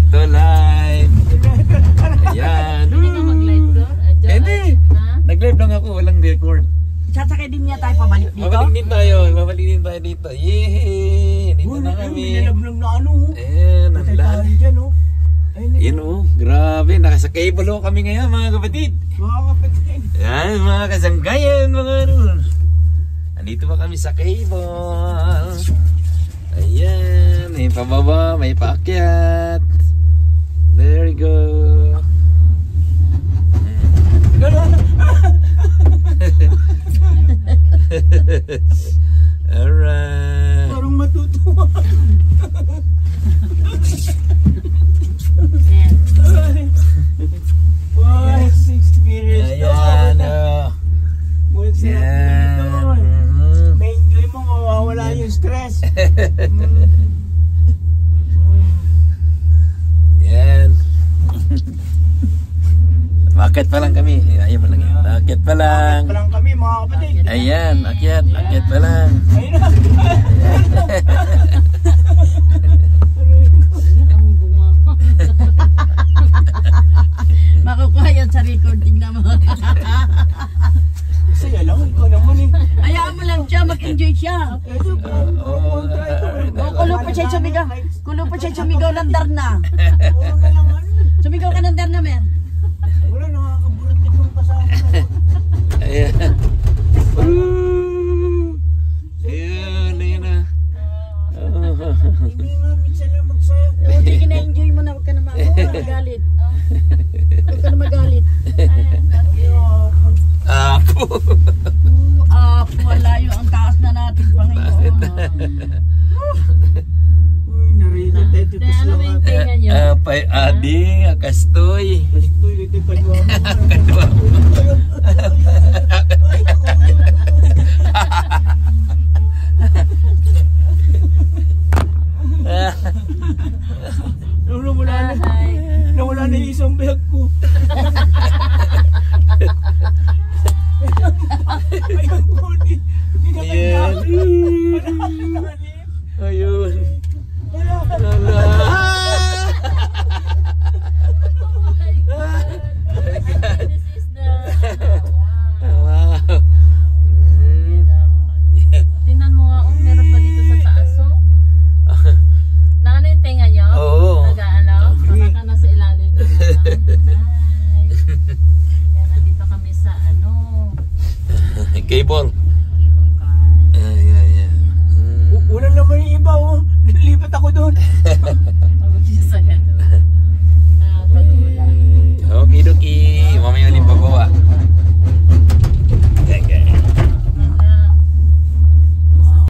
Tulay. Ayan. Hindi ka mag-live ko? Hindi. Nag-live lang ako, walang record. Sasakay din niya tayo pabalik dito? Babalik din tayo dito. Yehey! Dito na kami. Nilalablang na ano. Ayan, ang Patay tayo lahat. dyan oh. Yun oh, grabe. Nasa cable oh kami ngayon mga kapatid. Mga kapatid. Ayan, mga kasanggayan, mga ano. Andito pa kami sa cable. Ayan, may pababa, may paakyat. There you go. Alright. Parang matutuwa. Wow, experience. Ayan, May enjoy mo, mawawala yung stress. Yan. Bakit pa lang kami? Ayun pa lang yun. Bakit pa lang? Bakit pa lang kami mga kapatid? Ayan, akyat pa lang. Ayun na. Makukuha yan sa record, tignan mo. Saya lang, ikaw naman eh. Hayaan mo lang siya, mag-enjoy siya. Ito, kontra ito. Kulo pa siya sumigaw. Kulo pa siya sumigaw ng darna. Oo na lang ano. Sumigaw ka ng darna, Mer. Wala, nakakabulat itong kasama na. Ayan. Ayan, ayan na. Hindi nga, minsan lang magsaya. Hindi kina-enjoy mo na, huwag ka na magalit. Huwag ka na magalit. Apo. Malayo ang taas na natin, Panginoon. Uy, narinig tayo ito sa Ano ba yung mga. tinga niyo? Pay ading, akastoy. Gusto ito kadwa mo. Kadwa mo. Nawala na yung isang bag ko. Ayun po, hindi na Ayan. Ayun. Ala. Wow. Tingnan mo nga, meron pa dito sa taas, oh. Naano yung tenga nyo? Oo. Nag-ano? Baka ka na sa ilalim. Hi. Nandito kami sa ano. Cable.